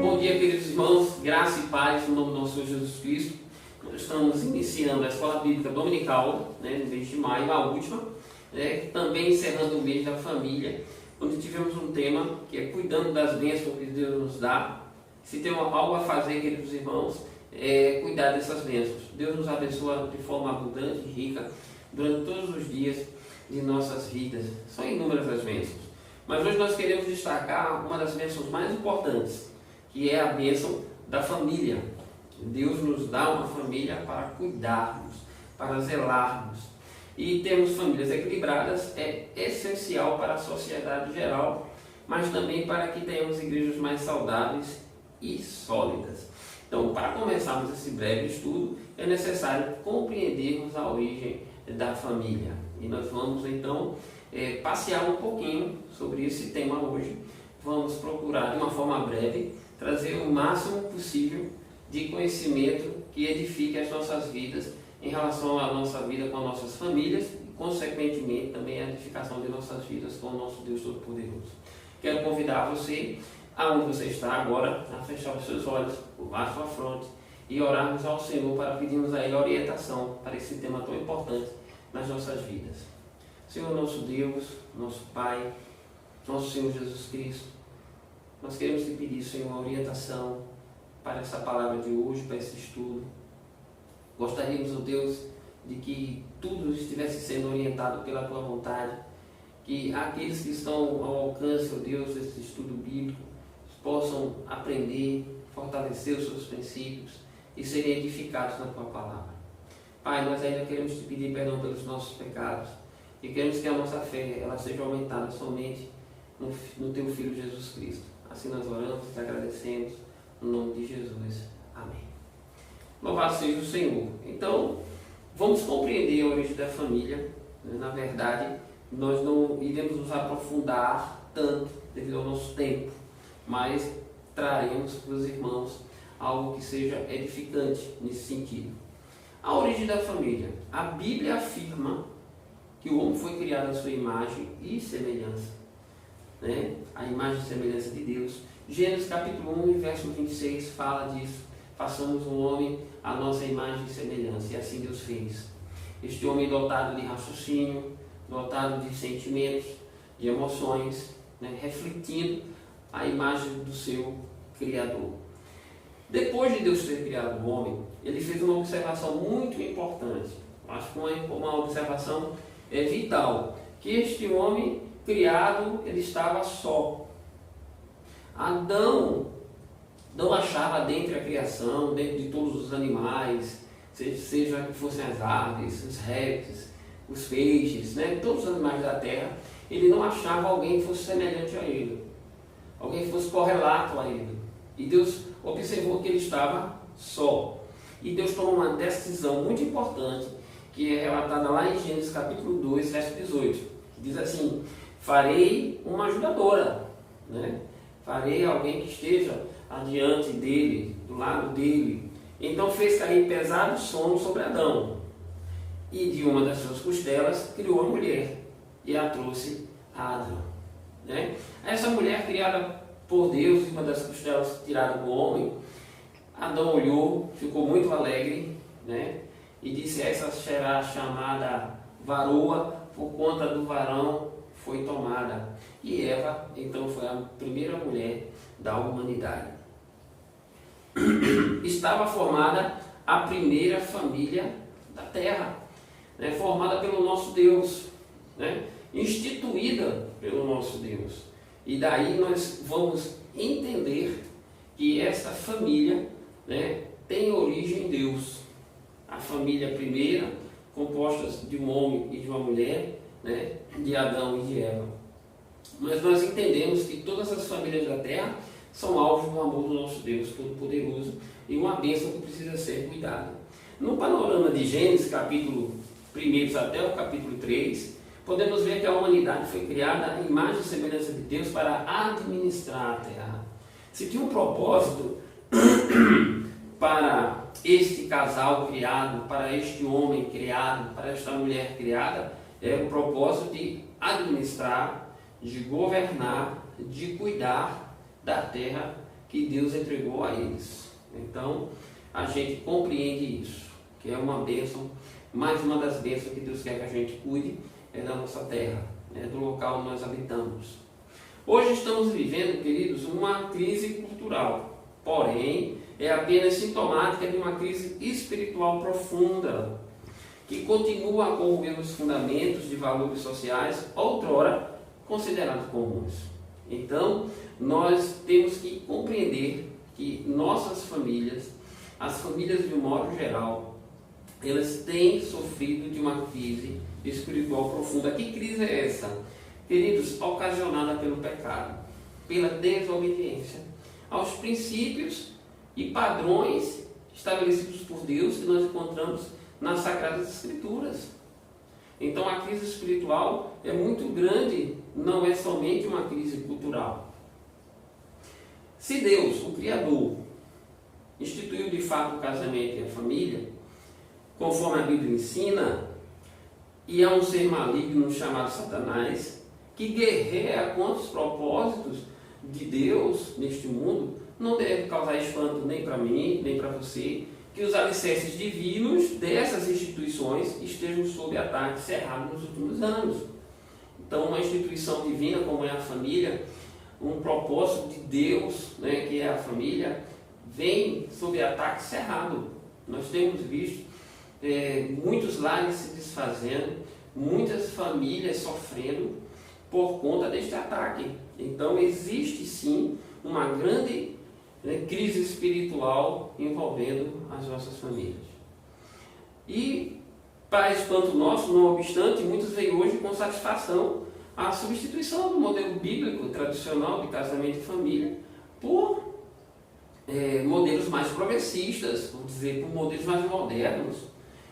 Bom dia, queridos irmãos, graça e paz no nome do nosso Senhor Jesus Cristo. Nós estamos iniciando a Escola Bíblica Dominical, no mês de maio, a última, também encerrando o mês da família, onde tivemos um tema que é cuidando das bênçãos que Deus nos dá. Se tem algo a fazer, queridos irmãos, é cuidar dessas bênçãos. Deus nos abençoa de forma abundante e rica durante todos os dias de nossas vidas. São inúmeras as bênçãos. Mas hoje nós queremos destacar uma das bênçãos mais importantes, que é a bênção da família. Deus nos dá uma família para cuidarmos, para zelarmos. E termos famílias equilibradas é essencial para a sociedade geral, mas também para que tenhamos igrejas mais saudáveis e sólidas. Então, para começarmos esse breve estudo, é necessário compreendermos a origem da família. E nós vamos então passear um pouquinho sobre esse tema hoje. Vamos procurar de uma forma breve trazer o máximo possível de conhecimento que edifique as nossas vidas em relação à nossa vida com as nossas famílias e, consequentemente, também a edificação de nossas vidas com o nosso Deus Todo-Poderoso. Quero convidar você, aonde você está agora, a fechar os seus olhos, curvar sua fronte e orarmos ao Senhor para pedirmos a Ele orientação para esse tema tão importante nas nossas vidas. Senhor, nosso Deus, nosso Pai, nosso Senhor Jesus Cristo, nós queremos te pedir, Senhor, uma orientação para essa palavra de hoje, para esse estudo. Gostaríamos, ó Deus, de que tudo estivesse sendo orientado pela Tua vontade, que aqueles que estão ao alcance, ó Deus, desse estudo bíblico, possam aprender, fortalecer os seus princípios e serem edificados na Tua palavra. Pai, nós ainda queremos te pedir perdão pelos nossos pecados e queremos que a nossa fé ela seja aumentada somente no Teu Filho Jesus Cristo. Assim nós oramos e te agradecemos no nome de Jesus. Amém. Louvado seja o Senhor. Então, vamos compreender a origem da família. Na verdade, nós não iremos nos aprofundar tanto devido ao nosso tempo, mas traremos para os irmãos algo que seja edificante nesse sentido. A origem da família. A Bíblia afirma que o homem foi criado à sua imagem e semelhança. A imagem e semelhança de Deus. Gênesis capítulo 1, verso 26 fala disso. Façamos um homem à nossa imagem e semelhança. E assim Deus fez. Este homem dotado de raciocínio, dotado de sentimentos, de emoções, refletindo a imagem do seu Criador. Depois de Deus ter criado o homem, ele fez uma observação muito importante. Acho que uma observação vital. Que este homem criado, ele estava só. Adão não achava dentro da criação, dentro de todos os animais, seja que fossem as aves, os répteis, os peixes, todos os animais da terra, ele não achava alguém que fosse semelhante a ele, alguém que fosse correlato a ele. E Deus observou que ele estava só. E Deus tomou uma decisão muito importante, que é relatada lá em Gênesis capítulo 2, verso 18, que diz assim: farei uma ajudadora, farei alguém que esteja adiante dele, do lado dele. Então fez cair pesado sono sobre Adão, e de uma das suas costelas criou a mulher, e a trouxe a Adão. Essa mulher criada por Deus, uma das costelas tirada do homem, Adão olhou, ficou muito alegre, e disse: essa será chamada varoa, por conta do varão foi tomada. E Eva, então, foi a primeira mulher da humanidade. Estava formada a primeira família da terra, formada pelo nosso Deus, instituída pelo nosso Deus. E daí nós vamos entender que esta família tem origem em Deus. A família primeira, composta de um homem e de uma mulher, de Adão e de Eva. Mas nós entendemos que todas as famílias da terra são alvos do amor do nosso Deus Todo-Poderoso e uma bênção que precisa ser cuidada. No panorama de Gênesis, capítulo 1 até o capítulo 3, podemos ver que a humanidade foi criada à imagem e semelhança de Deus para administrar a terra. Se tinha um propósito para este casal criado, para este homem criado, para esta mulher criada, era o propósito de administrar, de governar, de cuidar da terra que Deus entregou a eles. Então, a gente compreende isso, que é uma bênção, mais uma das bênçãos que Deus quer que a gente cuide, é da nossa terra, do local onde nós habitamos. Hoje estamos vivendo, queridos, uma crise cultural, porém, é apenas sintomática de uma crise espiritual profunda, que continua a corroer os fundamentos de valores sociais, outrora considerados comuns. Então, nós temos que compreender que nossas famílias, as famílias de um modo geral, elas têm sofrido de uma crise espiritual profunda. Que crise é essa? Queridos, ocasionada pelo pecado, pela desobediência aos princípios e padrões estabelecidos por Deus que nós encontramos nas Sagradas Escrituras. Então a crise espiritual é muito grande, não é somente uma crise cultural. Se Deus, o Criador, instituiu de fato o casamento e a família, conforme a Bíblia ensina, e há um ser maligno chamado Satanás, que guerreia contra os propósitos de Deus neste mundo, não deve causar espanto nem para mim, nem para você, que os alicerces divinos dessas instituições estejam sob ataque cerrado nos últimos anos. Então, uma instituição divina como é a família, um propósito de Deus, que é a família, vem sob ataque cerrado. Nós temos visto muitos lares se desfazendo, muitas famílias sofrendo por conta deste ataque. Então, existe sim uma grande crise espiritual envolvendo as nossas famílias. E, para espanto nosso, não obstante, muitos veem hoje com satisfação a substituição do modelo bíblico tradicional de casamento e família por modelos mais progressistas, vamos dizer, por modelos mais modernos.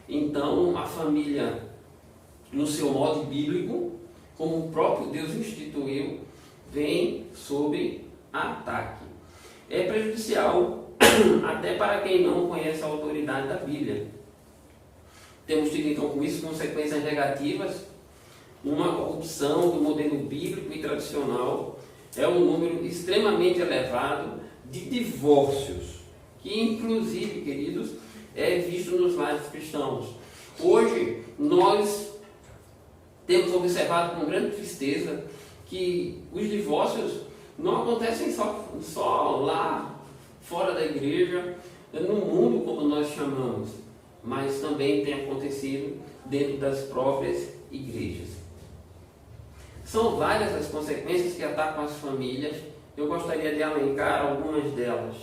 Então, a família, no seu modo bíblico, como o próprio Deus instituiu, vem sob ataque. É prejudicial até para quem não conhece a autoridade da Bíblia. Temos tido então com isso consequências negativas, uma corrupção do modelo bíblico e tradicional, é um número extremamente elevado de divórcios, que inclusive, queridos, é visto nos lares cristãos. Hoje nós temos observado com grande tristeza que os divórcios não acontecem só lá fora da igreja, no mundo como nós chamamos, mas também tem acontecido dentro das próprias igrejas. São várias as consequências que atacam as famílias. Eu gostaria de elencar algumas delas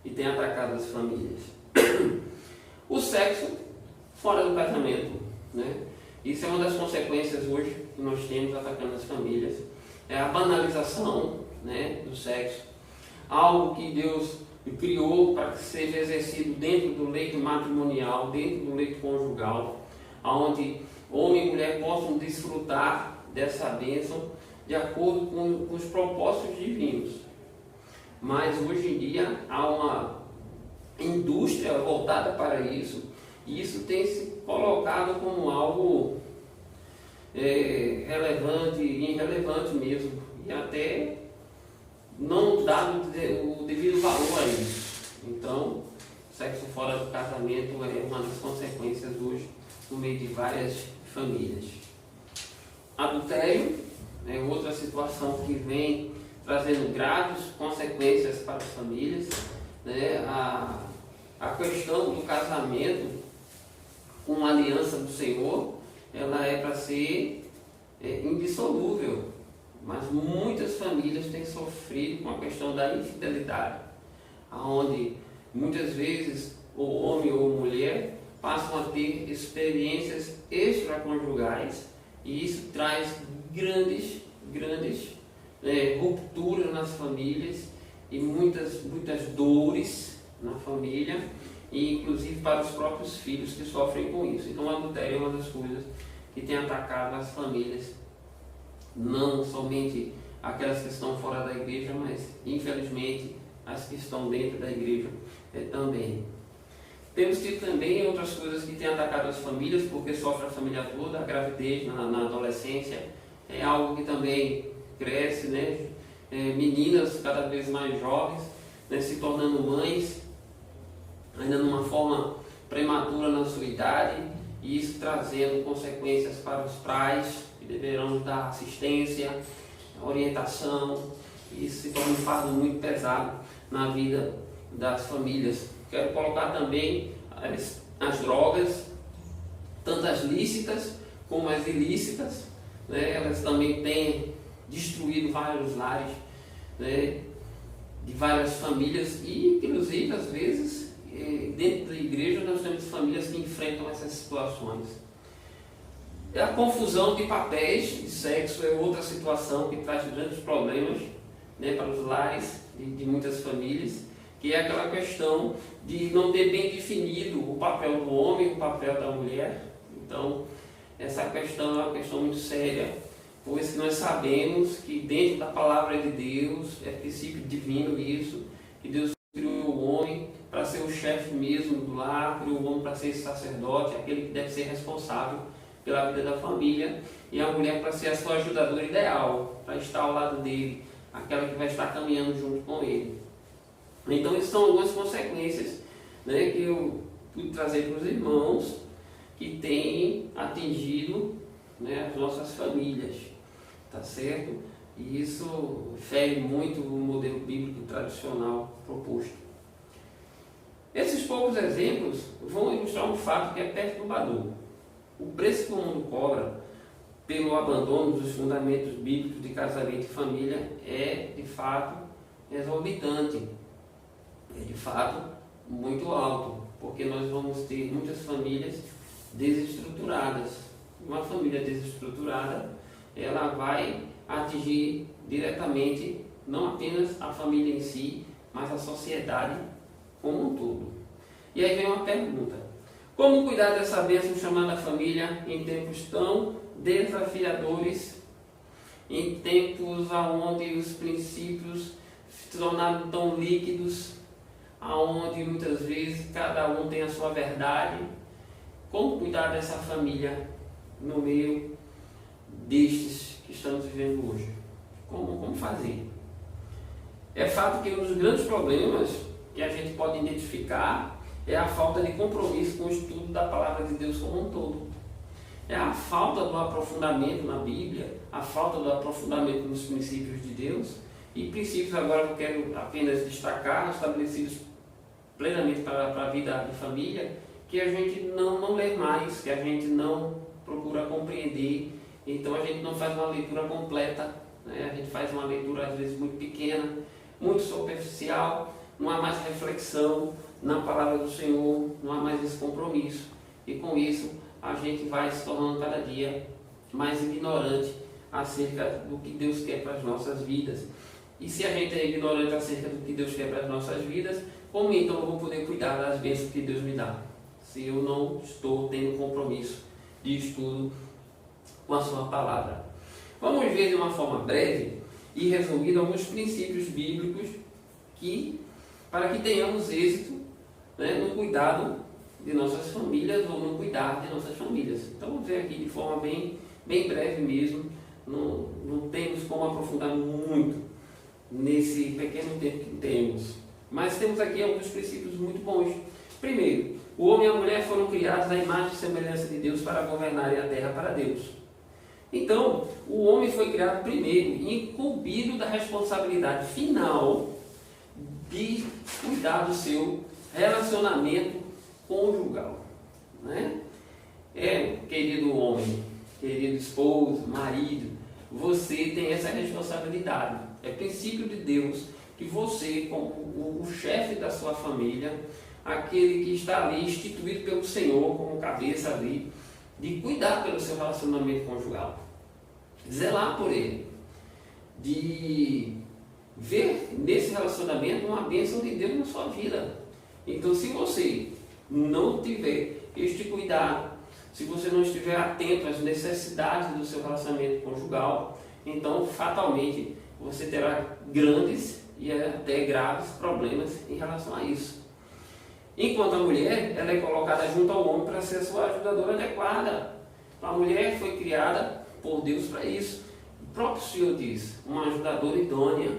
que têm atacado as famílias. O sexo fora do casamento, Isso é uma das consequências hoje que nós temos atacando as famílias. É a banalização do sexo, algo que Deus criou para que seja exercido dentro do leito matrimonial, dentro do leito conjugal, onde homem e mulher possam desfrutar dessa bênção de acordo com os propósitos divinos. Mas hoje em dia há uma indústria voltada para isso, e isso tem se colocado como algo relevante e irrelevante mesmo, e até não dado o devido valor a isso. Então, sexo fora do casamento é uma das consequências hoje no meio de várias famílias. Adultério é outra situação que vem trazendo graves consequências para as famílias. A questão do casamento com a aliança do Senhor, ela é para ser indissolúvel. Mas muitas famílias têm sofrido com a questão da infidelidade, onde muitas vezes o homem ou a mulher passam a ter experiências extraconjugais, e isso traz grandes rupturas nas famílias e muitas dores na família, e inclusive para os próprios filhos que sofrem com isso. Então, o adultério é uma das coisas que tem atacado as famílias, não somente aquelas que estão fora da igreja, mas infelizmente as que estão dentro da igreja também. Temos tido também outras coisas que têm atacado as famílias, porque sofre a família toda. A gravidez na adolescência é algo que também cresce, meninas cada vez mais jovens, né, se tornando mães, ainda numa forma prematura na sua idade, e isso trazendo consequências para os pais, que deverão dar assistência, orientação. Isso se torna um fardo muito pesado na vida das famílias. Quero colocar também as drogas, tanto as lícitas como as ilícitas, né? Elas também têm destruído vários lares, né, de várias famílias, e inclusive às vezes dentro da igreja nós temos famílias que enfrentam essas situações. A confusão de papéis de sexo é outra situação que traz grandes problemas, né, para os lares de muitas famílias, que é aquela questão de não ter bem definido o papel do homem e o papel da mulher. Então, essa questão é uma questão muito séria, pois que nós sabemos que dentro da palavra de Deus, é princípio divino isso, que Deus criou o homem para ser o chefe mesmo do lar, criou o homem para ser sacerdote, aquele que deve ser responsável pela vida da família, e a mulher para ser a sua ajudadora ideal, para estar ao lado dele, aquela que vai estar caminhando junto com ele. Então, essas são algumas consequências, né, que eu pude trazer para os irmãos, que têm atingido, né, as nossas famílias, tá certo? E isso fere muito o modelo bíblico tradicional proposto. Esses poucos exemplos vão ilustrar um fato que é perturbador. O preço que o mundo cobra pelo abandono dos fundamentos bíblicos de casamento e família é, de fato, exorbitante. É, de fato, muito alto, porque nós vamos ter muitas famílias desestruturadas. Uma família desestruturada, ela vai atingir diretamente não apenas a família em si, mas a sociedade como um todo. E aí vem uma pergunta: como cuidar dessa bênção chamada família em tempos tão desafiadores, em tempos onde os princípios se tornaram tão líquidos, onde muitas vezes cada um tem a sua verdade? Como cuidar dessa família no meio destes que estamos vivendo hoje? Como fazer? É fato que um dos grandes problemas que a gente pode identificar é a falta de compromisso com o estudo da palavra de Deus como um todo. É a falta do aprofundamento na Bíblia, a falta do aprofundamento nos princípios de Deus, e princípios agora que eu quero apenas destacar, estabelecidos plenamente para a vida de família, que a gente não lê mais, que a gente não procura compreender. Então a gente não faz uma leitura completa, né? A gente faz uma leitura às vezes muito pequena, muito superficial, não há mais reflexão na palavra do Senhor, não há mais esse compromisso, e com isso a gente vai se tornando cada dia mais ignorante acerca do que Deus quer para as nossas vidas. E se a gente é ignorante acerca do que Deus quer para as nossas vidas, como então eu vou poder cuidar das bênçãos que Deus me dá, se eu não estou tendo compromisso de estudo com a sua palavra? Vamos ver de uma forma breve e resumida alguns princípios bíblicos para que tenhamos êxito, né, no cuidado de nossas famílias ou no cuidar de nossas famílias. Então vamos ver aqui de forma bem breve mesmo, não temos como aprofundar muito nesse pequeno tempo que temos, mas temos aqui alguns princípios muito bons. Primeiro, o homem e a mulher foram criados à imagem e semelhança de Deus para governarem a terra para Deus. Então, o homem foi criado primeiro e incumbido da responsabilidade final de cuidar do seu relacionamento conjugal, né? Querido homem, querido esposo, marido, você tem essa responsabilidade. É princípio de Deus que você, como o chefe da sua família, aquele que está ali instituído pelo Senhor como cabeça ali, de cuidar pelo seu relacionamento conjugal, zelar por ele, de ver nesse relacionamento uma bênção de Deus na sua vida. Então, se você não tiver este cuidado, se você não estiver atento às necessidades do seu relacionamento conjugal, então fatalmente você terá grandes e até graves problemas em relação a isso. Enquanto a mulher, ela é colocada junto ao homem para ser a sua ajudadora adequada. A mulher foi criada por Deus para isso. O próprio Senhor diz, uma ajudadora idônea,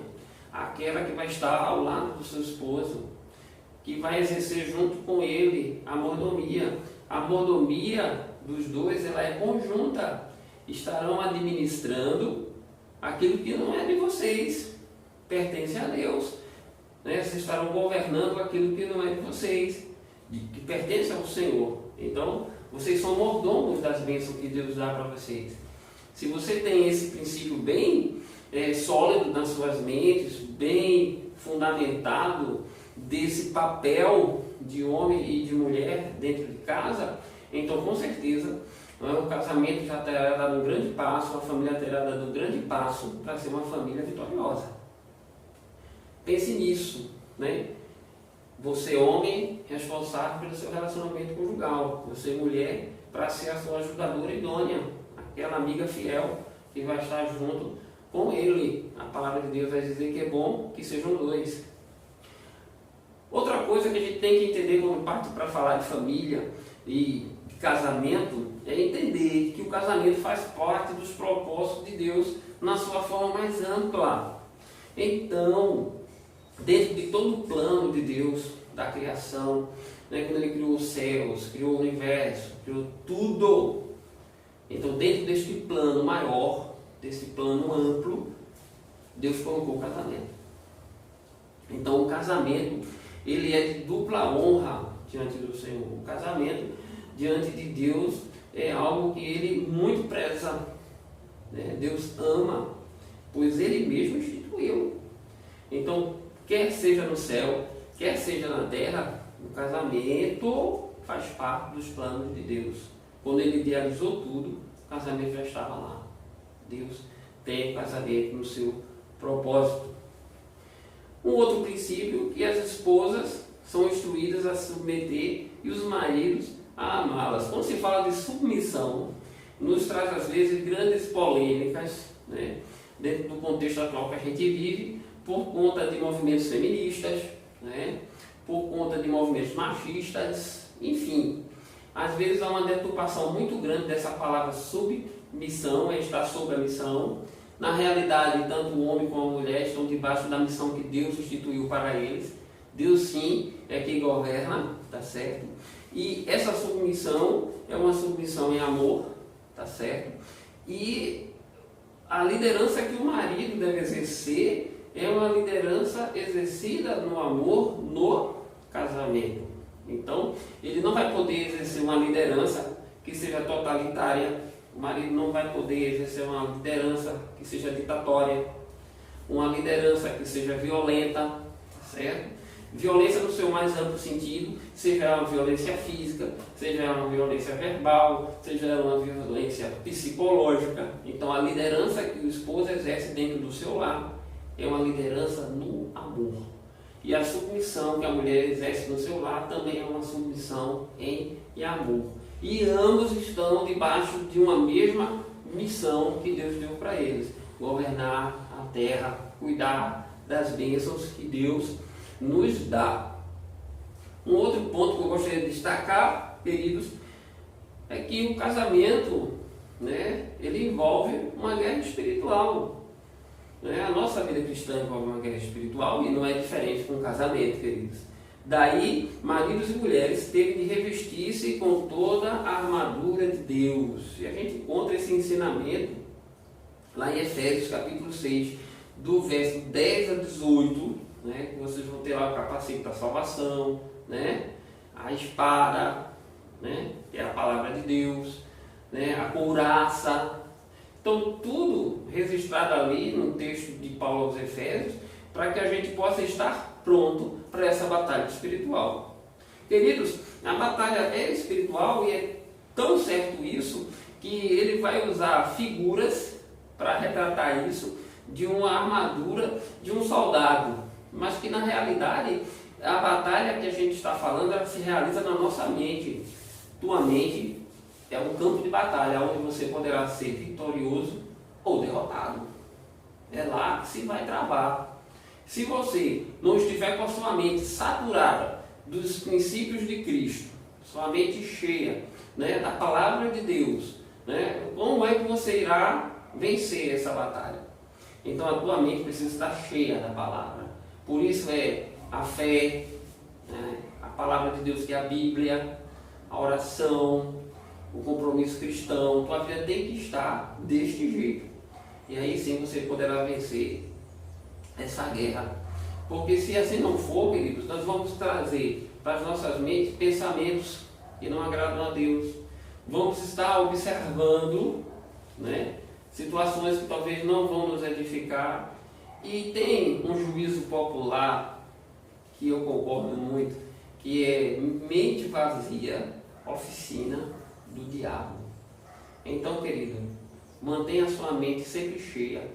aquela que vai estar ao lado do seu esposo, que vai exercer junto com ele a mordomia. A mordomia dos dois, ela é conjunta. Estarão administrando aquilo que não é de vocês, pertence a Deus. Né? Vocês estarão governando aquilo que não é de vocês, que pertence ao Senhor. Então, vocês são mordomos das bênçãos que Deus dá para vocês. Se você tem esse princípio bem sólido nas suas mentes, bem fundamentado, desse papel de homem e de mulher dentro de casa, então com certeza o casamento já terá dado um grande passo, a família terá dado um grande passo para ser uma família vitoriosa. Pense nisso, né? Você, homem, responsável pelo seu relacionamento conjugal. Você, mulher, para ser a sua ajudadora idônea, aquela amiga fiel que vai estar junto com ele. A palavra de Deus vai dizer que é bom que sejam dois. Outra coisa que a gente tem que entender quando parte para falar de família e de casamento é entender que o casamento faz parte dos propósitos de Deus na sua forma mais ampla. Então, dentro de todo o plano de Deus, da criação, né, quando Ele criou os céus, criou o universo, criou tudo. Então, dentro deste plano maior, desse plano amplo, Deus colocou o casamento. Então, o casamento, ele é de dupla honra diante do Senhor. O casamento, diante de Deus, é algo que Ele muito preza. Né? Deus ama, pois Ele mesmo instituiu. Então, quer seja no céu, quer seja na terra, o casamento faz parte dos planos de Deus. Quando Ele idealizou tudo, o casamento já estava lá. Deus tem o casamento no seu propósito. Um outro princípio, que as esposas são instruídas a submeter e os maridos a amá-las. Quando se fala de submissão, nos traz às vezes grandes polêmicas, né, dentro do contexto atual que a gente vive, por conta de movimentos feministas, né, por conta de movimentos machistas, enfim. Às vezes há uma deturpação muito grande dessa palavra submissão, é estar sob a missão. Na realidade, tanto o homem como a mulher estão debaixo da missão que Deus instituiu para eles. Deus sim é quem governa, tá certo? E essa submissão é uma submissão em amor, tá certo? E a liderança que o marido deve exercer é uma liderança exercida no amor, no casamento. Então, ele não vai poder exercer uma liderança que seja totalitária. O marido não vai poder exercer uma liderança que seja ditatória, uma liderança que seja violenta, certo? Violência no seu mais amplo sentido, seja uma violência física, seja uma violência verbal, seja uma violência psicológica. Então, a liderança que o esposo exerce dentro do seu lar é uma liderança no amor. E a submissão que a mulher exerce no seu lar também é uma submissão em amor. E ambos estão debaixo de uma mesma missão que Deus deu para eles: governar a terra, cuidar das bênçãos que Deus nos dá. Um outro ponto que eu gostaria de destacar, queridos, é que o casamento, né, ele envolve uma guerra espiritual. A nossa vida cristã envolve uma guerra espiritual e não é diferente com o casamento, queridos. Daí, maridos e mulheres têm de revestir-se com toda a armadura de Deus. E a gente encontra esse ensinamento lá em Efésios capítulo 6, do verso 10 a 18, né, que vocês vão ter lá o capacete da salvação, né, a espada, né, que é a palavra de Deus, né, a couraça. Então, tudo registrado ali no texto de Paulo aos Efésios, para que a gente possa estar pronto para essa batalha espiritual. Queridos, a batalha é espiritual e é tão certo isso que ele vai usar figuras para retratar isso de uma armadura de um soldado, mas que na realidade a batalha que a gente está falando, ela se realiza na nossa mente. Tua mente é um campo de batalha onde você poderá ser vitorioso ou derrotado. É lá que se vai travar. Se você não estiver com a sua mente saturada dos princípios de Cristo, sua mente cheia, né, da palavra de Deus, né, como é que você irá vencer essa batalha? Então a tua mente precisa estar cheia da palavra. Por isso é a fé, né? A palavra de Deus, que é a Bíblia, a oração, o compromisso cristão. Tua vida tem que estar deste jeito. E aí sim você poderá vencer essa guerra. Porque se assim não for, queridos, nós vamos trazer para as nossas mentes pensamentos que não agradam a Deus. Vamos estar observando, né, situações que talvez não vão nos edificar. E tem um juízo popular que eu concordo muito, que é mente vazia, oficina do diabo. Então, querido, mantenha a sua mente sempre cheia,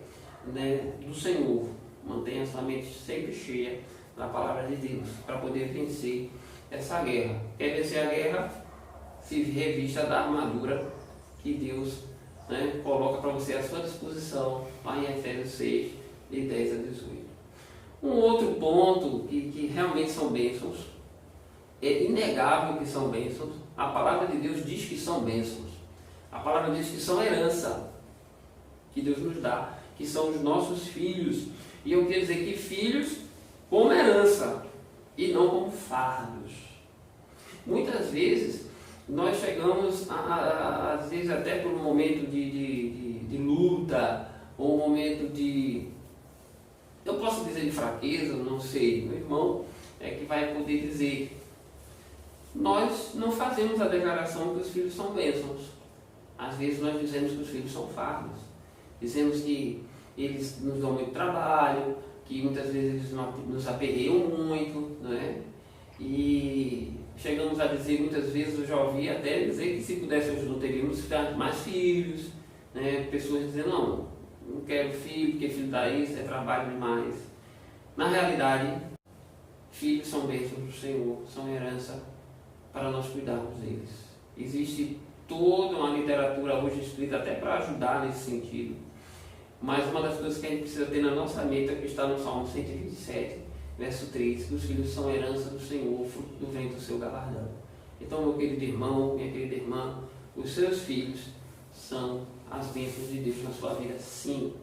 né, do Senhor. Mantenha a sua mente sempre cheia da palavra de Deus, para poder vencer essa guerra. Quer vencer a guerra? Se revista da armadura que Deus, né, coloca para você à sua disposição, lá em Efésios 6, de 10 a 18. Um outro ponto que realmente são bênçãos, é inegável que são bênçãos. A palavra de Deus diz que são bênçãos. A palavra diz que são herança que Deus nos dá, que são os nossos filhos. E eu quero dizer que filhos como herança e não como fardos. Muitas vezes nós chegamos, às vezes até por um momento de luta, ou um momento de, eu posso dizer de fraqueza, não sei, meu irmão é que vai poder dizer. Nós não fazemos a declaração que os filhos são bênçãos. Às vezes nós dizemos que os filhos são fardos. Dizemos que eles nos dão muito trabalho, que muitas vezes eles nos aperreiam muito, não é? E chegamos a dizer, muitas vezes eu já ouvi até dizer que se pudesse hoje não teríamos mais filhos, né? Pessoas dizendo, não quero filho, porque filho dá isso, é trabalho demais. Na realidade, filhos são bênçãos do Senhor, são herança para nós cuidarmos deles. Existe toda uma literatura hoje escrita até para ajudar nesse sentido. Mas uma das coisas que a gente precisa ter na nossa mente é que está no Salmo 127, verso 3, que os filhos são herança do Senhor, fruto do ventre do seu galardão. Então, meu querido irmão, minha querida irmã, os seus filhos são as bênçãos de Deus na sua vida, sim.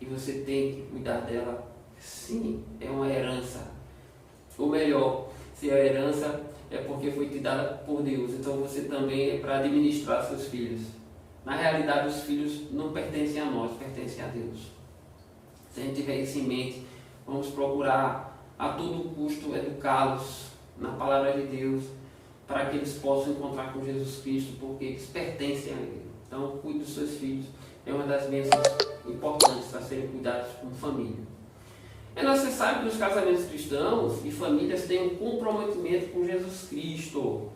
E você tem que cuidar dela, sim. É uma herança. Ou melhor, se a herança é porque foi te dada por Deus, então você também é para administrar seus filhos. Na realidade, os filhos não pertencem a nós, pertencem a Deus. Se a gente tiver isso em mente, vamos procurar a todo custo educá-los na palavra de Deus, para que eles possam encontrar com Jesus Cristo, porque eles pertencem a Ele. Então, cuide dos seus filhos. É uma das bênçãos importantes para serem cuidados como família. É necessário que os casamentos cristãos e famílias tenham um comprometimento com Jesus Cristo.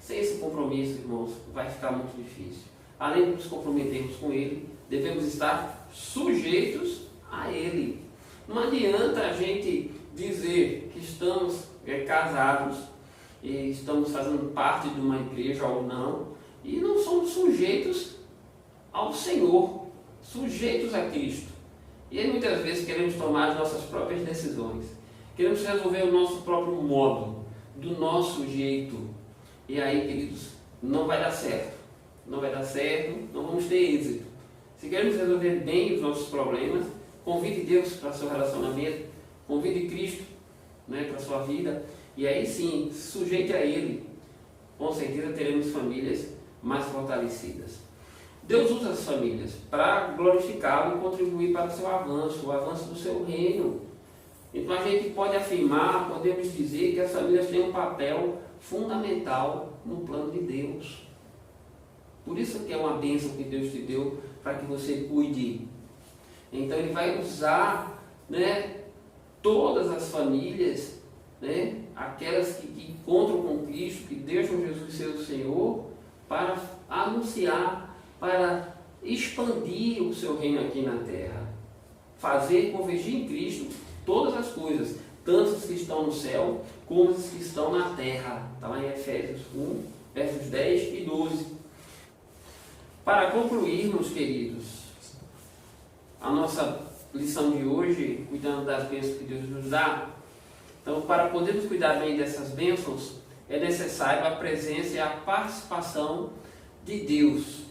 Sem esse compromisso, irmãos, vai ficar muito difícil. Além de nos comprometermos com Ele, devemos estar sujeitos a Ele. Não adianta a gente dizer que estamos casados e estamos fazendo parte de uma igreja ou não, e não somos sujeitos ao Senhor, sujeitos a Cristo. E aí muitas vezes queremos tomar as nossas próprias decisões, queremos resolver o nosso próprio modo, do nosso jeito. E aí, queridos, não vai dar certo. Não vai dar certo, não vamos ter êxito. Se queremos resolver bem os nossos problemas, convide Deus para o seu relacionamento, convide Cristo, né, para a sua vida, e aí sim, sujeite a Ele. Com certeza teremos famílias mais fortalecidas. Deus usa as famílias para glorificá-lo e contribuir para o seu avanço, o avanço do seu reino. Então a gente pode afirmar, podemos dizer que as famílias têm um papel fundamental no plano de Deus. Por isso que é uma bênção que Deus te deu para que você cuide. Então Ele vai usar, né, todas as famílias, né, aquelas que encontram com Cristo, que deixam Jesus ser o Senhor, para anunciar, para expandir o seu reino aqui na terra. Fazer convergir em Cristo todas as coisas, tanto as que estão no céu, como as que estão na terra. Está lá em Efésios 1, versos 10 e 12. Para concluirmos, queridos, a nossa lição de hoje, cuidando das bênçãos que Deus nos dá, então, para podermos cuidar bem dessas bênçãos, é necessário a presença e a participação de Deus.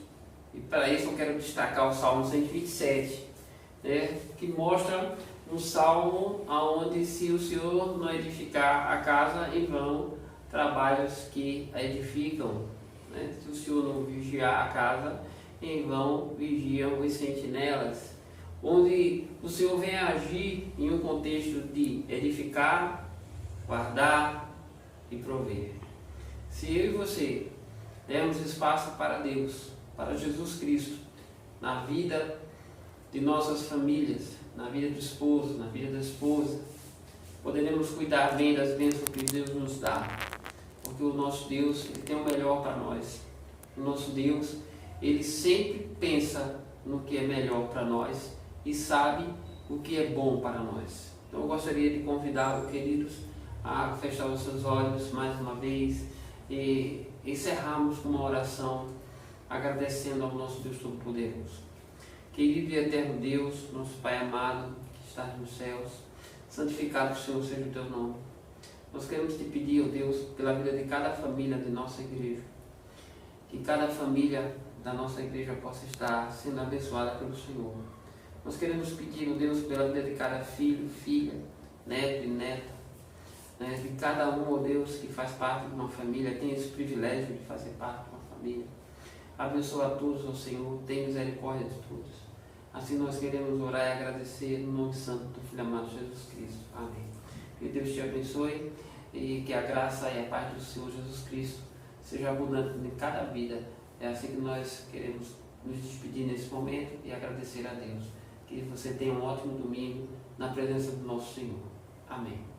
E para isso eu quero destacar o Salmo 127, que mostra um salmo onde se o Senhor não edificar a casa, em vão trabalhos que a edificam. Se o Senhor não vigiar a casa, em vão vigiam os sentinelas. Onde o Senhor vem agir em um contexto de edificar, guardar e prover. Se eu e você dermos espaço para Deus, para Jesus Cristo, na vida de nossas famílias, na vida do esposo, na vida da esposa, poderemos cuidar bem das bênçãos que Deus nos dá, porque o nosso Deus, Ele tem o melhor para nós. O nosso Deus, Ele sempre pensa no que é melhor para nós e sabe o que é bom para nós. Então eu gostaria de convidar os queridos a fechar os seus olhos mais uma vez e encerrarmos com uma oração agradecendo ao nosso Deus Todo-Poderoso. Querido e eterno Deus, nosso Pai amado que estás nos céus, santificado Senhor seja o teu nome. Nós queremos te pedir, ó Deus, pela vida de cada família de nossa igreja, que cada família da nossa igreja possa estar sendo abençoada pelo Senhor. Nós queremos pedir, ó Deus, pela vida de cada filho, filha, neto e neta, de cada um, ó Deus, que faz parte de uma família, tem esse privilégio de fazer parte de uma família. Abençoa a todos, ó Senhor, tem misericórdia de todos. Assim nós queremos orar e agradecer no nome santo do Filho amado Jesus Cristo. Amém. Que Deus te abençoe e que a graça e a paz do Senhor Jesus Cristo seja abundante em cada vida. É assim que nós queremos nos despedir nesse momento e agradecer a Deus. Que você tenha um ótimo domingo na presença do nosso Senhor. Amém.